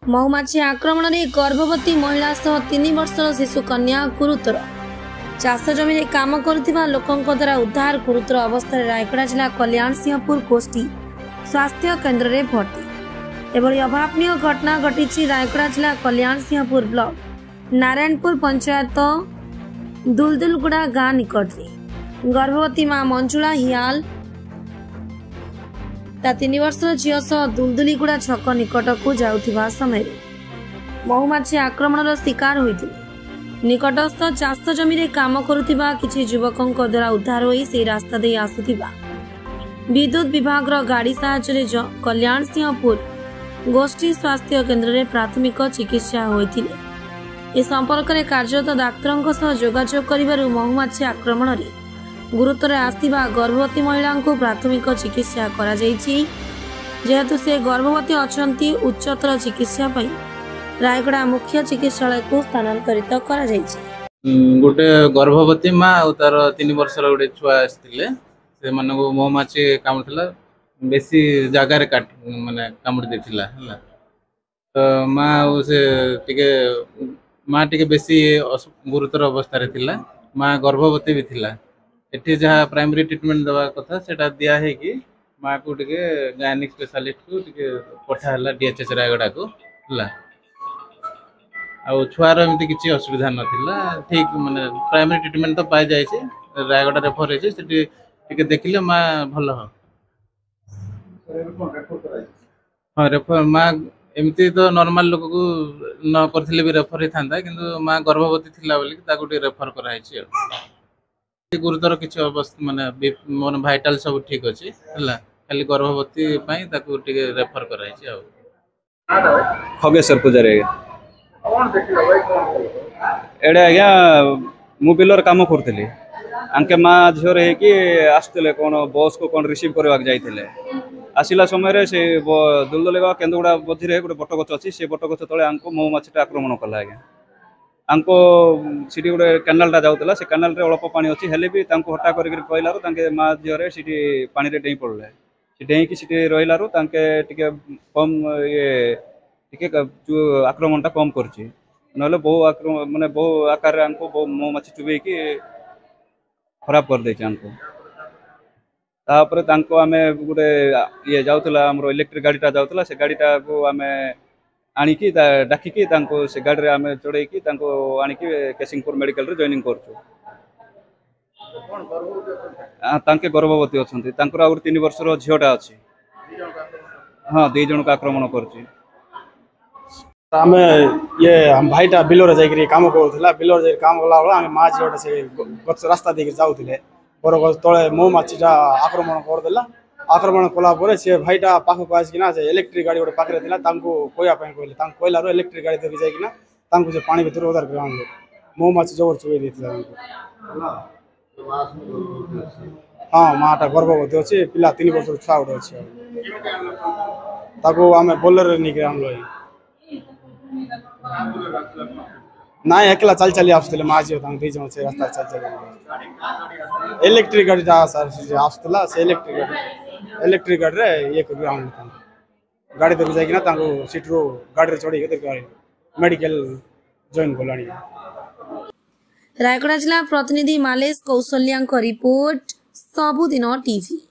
महुमाछी आक्रमण में गर्भवती महिला सह 3 वर्षर शिशु कन्या गुरुतर। चाष जमी में काम करुवा लोकों द्वारा उद्धार गुरुतर अवस्था रायगड़ा जिला कल्याण सिंहपुर गोष्ठी स्वास्थ्य केन्द्र में भर्ती। एभली अभावनीय घटना घटी रायगड़ा जिला कल्याण सिंहपुर ब्लॉक नारायणपुर पंचायत दुलदुलगुड़ा गाँ निकट में गर्भवती मां मंजुला हियाल 3 वर्षर झील सह दुलदुलीगुड़ा छक निकट को जाउथिबा समय महुमाछी आक्रमण शिकार होते निकटस्थ चाष जमी में काम करुवा किछि युवकों द्वारा उद्धार होई से रास्ता दे आसुथिबा विद्युत विभाग गाड़ी साहाय्य कल्याण सिंहपुर गोष्ठी स्वास्थ्य केन्द्र में प्राथमिक चिकित्सा होइथिले। ए संपर्क में कार्यरत डाक्तरों सह जोगाजोग करिबारु महुमाछी आक्रमण में गुरुतर आसथिबा गर्भवती महिला को प्राथमिक चिकित्सा करा जायछि। जेहेतु से गर्भवती अछंती उच्चतर चिकित्सा पई रायगड़ा मुख्य चिकित्सालय को स्थानांतरित करा जायछि। गोटे गर्भवती माँ और तार 3 वर्षर गोटे छुआ आसते से मन को महुमाछी कामुला बेसी जगार काट माने कामुड़ी देथिला हला तो माँ से टिके माँ टिके बेसी गुरुतर अवस्था रे थिला। माँ गर्भवती भी थिला। एठी जहाँ प्राइमरी ट्रीटमेंट दवा कथा सेटा दिया है कि माँ को टिके गायनिक स्पेशलिस्ट को टिके पठा हला डीएचएच रायगड़ा को हला आ छुआर एमती किसी असुविधा नथिला। ठीक माने प्राइमरी ट्रीटमेंट तो पाई जाय छे रायगड़ा रेफर है सेठी टिके देखिले माँ भल हो। हाँ रेफर माँ एमती तो नॉर्मल लोक को न करथिले भी रेफर ही थांदा किंतु माँ गर्भवती थिला बोली ताको टिके रेफर कराई छे। गुरुतर किसी अवस्था माने मन भाइटाल सब ठीक अच्छे है खाली गर्भवती ताको टिके रेफर कराई खगेश्वर पूजारी एडे आज्ञा मु बिलर काम करुली आंके माँ झीर आसते कौन बस को कौन रिसीव करवा जाइए आसला समय से दुलदुलीगुड़ा केन्दुगुड़ा मझे गोटे बटगछ अच्छी से बटगछ तले आंको महुमाछी आक्रमण कला आज्ञा आंको सीटी गोटे कैनालटा जाऊला से कैनाल रे अल्प पानी अच्छी हेले भी हटा कर माँ झील से पानी रे डेई पड़े से डेईकी सीटी रहीलू कम ये जो आक्रमणटा कम करछि नहले बहु आक्रमण माने बहु आकार आंको बहु महुमाछी चुबेकी खराब कर देछि आंको। तापर तांको आमे गोटे ये जाउतला हमरो इलेक्ट्रिक गाड़ीटा जाउतला से गाड़ीटा को आमे आनिकी डाकिकी तांको से गाड़ी रे आमे चढ़ेकी तांको आनिकी केसिंगपुर मेडिकल रे जॉइनिंग करछु। तांके गर्भवती अछंती तांकर आउर 3 वर्षर झियोटा अछि। हां 2 जन का आक्रमण करछि। आमे ये हम भाईटा बिलोर जाइकरी काम करथला बिलोर जाई काम गला आमे माँ झियोटा से गछ रास्ता देके जाउथिले पर गछ तळे महुमाछीटा आक्रमण कर देला। आक्रमण कला परे से भाईटा पाखक आसिकिना से इलेक्ट्रिक गाड़ी गोटे पाखरे थिला तांको कोया पय कहले तांको कोइलारो इलेक्ट्रिक गाड़ी धरि जाइकिना तांको से पानी भितर उधार कर आनलो महुमाछी जबर चुबे देथिला तांको। हां माटा गर्भवती अछि पिला 3 वर्षर छुआ उडे अछि ताको आमे बोलर निके आनलो ना एकला चल चली आसले माजी तांको 2 जन से रास्ता चल चली इलेक्ट्रिक गाड़ी जा सर आसला से इलेक्ट्रिक गाड़ी रे ये कर आनलो गाड़ी धरि जाइकिना तांको सीटरो गाड़ी रे चढ़ी के मेडिकल जॉइन कोलानी। रायगड़ा जिला प्रतिनिधि मालेश कौशल्या रिपोर्ट सबुदिन टीवी।